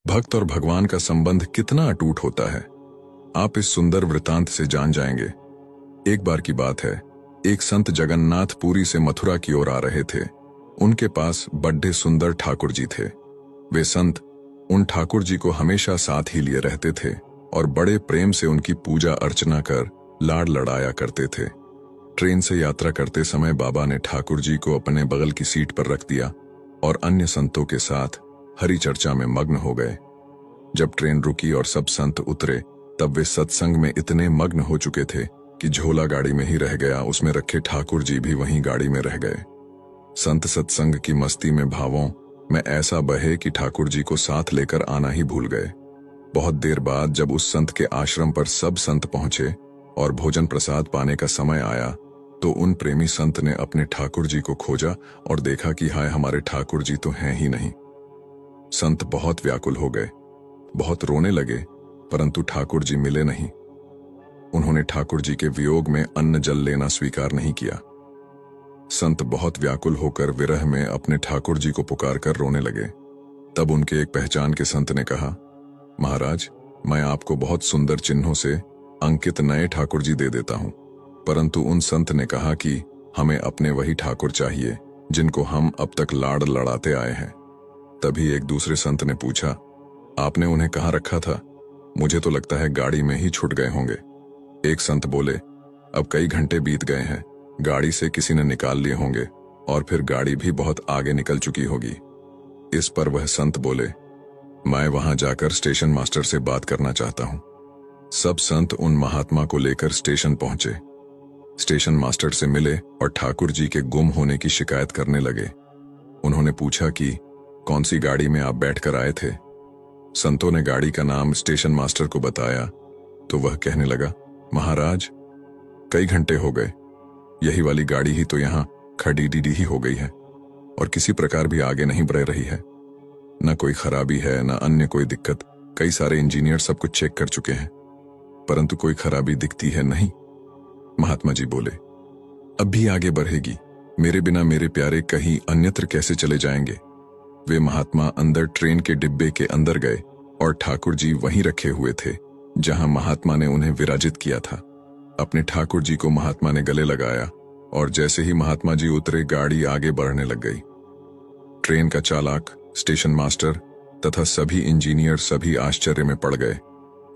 भक्त और भगवान का संबंध कितना अटूट होता है, आप इस सुंदर वृतांत से जान जाएंगे। एक बार की बात है, एक संत जगन्नाथ पुरी से मथुरा की ओर आ रहे थे। उनके पास बड्ढे सुंदर ठाकुर जी थे। वे संत उन ठाकुर जी को हमेशा साथ ही लिए रहते थे और बड़े प्रेम से उनकी पूजा अर्चना कर लाड़ लड़ाया करते थे। ट्रेन से यात्रा करते समय बाबा ने ठाकुर जी को अपने बगल की सीट पर रख दिया और अन्य संतों के साथ हरि चर्चा में मग्न हो गए। जब ट्रेन रुकी और सब संत उतरे, तब वे सत्संग में इतने मग्न हो चुके थे कि झोला गाड़ी में ही रह गया, उसमें रखे ठाकुर जी भी वहीं गाड़ी में रह गए। संत सत्संग की मस्ती में भावों में ऐसा बहे कि ठाकुर जी को साथ लेकर आना ही भूल गए। बहुत देर बाद जब उस संत के आश्रम पर सब संत पहुंचे और भोजन प्रसाद पाने का समय आया, तो उन प्रेमी संत ने अपने ठाकुर जी को खोजा और देखा कि हाय, हमारे ठाकुर जी तो हैं ही नहीं। संत बहुत व्याकुल हो गए, बहुत रोने लगे, परंतु ठाकुर जी मिले नहीं। उन्होंने ठाकुर जी के वियोग में अन्न जल लेना स्वीकार नहीं किया। संत बहुत व्याकुल होकर विरह में अपने ठाकुर जी को पुकारकर रोने लगे। तब उनके एक पहचान के संत ने कहा, महाराज, मैं आपको बहुत सुंदर चिन्हों से अंकित नए ठाकुर जी दे देता हूं। परंतु उन संत ने कहा कि हमें अपने वही ठाकुर चाहिए जिनको हम अब तक लाड़ लड़ाते आए हैं। तभी एक दूसरे संत ने पूछा, आपने उन्हें कहाँ रखा था? मुझे तो लगता है गाड़ी में ही छूट गए होंगे। एक संत बोले, अब कई घंटे बीत गए हैं, गाड़ी से किसी ने निकाल लिए होंगे और फिर गाड़ी भी बहुत आगे निकल चुकी होगी। इस पर वह संत बोले, मैं वहां जाकर स्टेशन मास्टर से बात करना चाहता हूं। सब संत उन महात्मा को लेकर स्टेशन पहुंचे। स्टेशन मास्टर से मिले और ठाकुर जी के गुम होने की शिकायत करने लगे। उन्होंने पूछा कि कौन सी गाड़ी में आप बैठकर आए थे? संतों ने गाड़ी का नाम स्टेशन मास्टर को बताया तो वह कहने लगा, महाराज, कई घंटे हो गए, यही वाली गाड़ी ही तो यहाँ खड़ी डीडी ही हो गई है और किसी प्रकार भी आगे नहीं बढ़ रही है। न कोई खराबी है, न अन्य कोई दिक्कत। कई सारे इंजीनियर सब कुछ चेक कर चुके हैं, परंतु कोई खराबी दिखती है नहीं। महात्मा जी बोले, अब भी आगे बढ़ेगी, मेरे बिना मेरे प्यारे कहीं अन्यत्र कैसे चले जाएंगे? वे महात्मा अंदर ट्रेन के डिब्बे के अंदर गए और ठाकुर जी वहीं रखे हुए थे जहां महात्मा ने उन्हें विराजित किया था। अपने ठाकुर जी को महात्मा ने गले लगाया और जैसे ही महात्मा जी उतरे, गाड़ी आगे बढ़ने लग गई। ट्रेन का चालक, स्टेशन मास्टर तथा सभी इंजीनियर सभी आश्चर्य में पड़ गए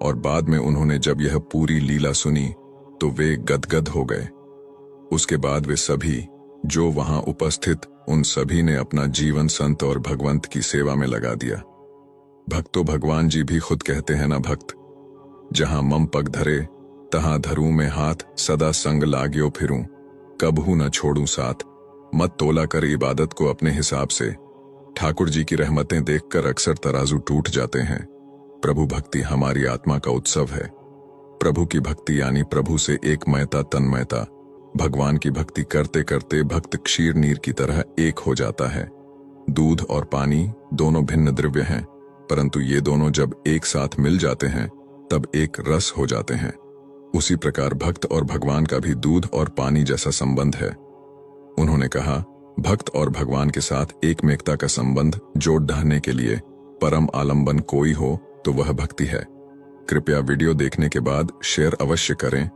और बाद में उन्होंने जब यह पूरी लीला सुनी तो वे गदगद हो गए। उसके बाद वे सभी जो वहां उपस्थित, उन सभी ने अपना जीवन संत और भगवंत की सेवा में लगा दिया। भक्तो भगवान जी भी खुद कहते हैं ना, भक्त जहां मम पग धरे तहां धरूं में हाथ, सदा संग लाग्यो फिरूं, कबहू न छोड़ूं साथ। मत तोला कर इबादत को अपने हिसाब से। ठाकुर जी की रहमतें देखकर अक्सर तराजू टूट जाते हैं। प्रभु भक्ति हमारी आत्मा का उत्सव है। प्रभु की भक्ति यानी प्रभु से एकमयता, तन्मयता। भगवान की भक्ति करते करते भक्त क्षीर नीर की तरह एक हो जाता है। दूध और पानी दोनों भिन्न द्रव्य हैं, परंतु ये दोनों जब एक साथ मिल जाते हैं तब एक रस हो जाते हैं। उसी प्रकार भक्त और भगवान का भी दूध और पानी जैसा संबंध है। उन्होंने कहा, भक्त और भगवान के साथ एकमेकता का संबंध जोड़ ढाने के लिए परम आलंबन कोई हो तो वह भक्ति है। कृपया वीडियो देखने के बाद शेयर अवश्य करें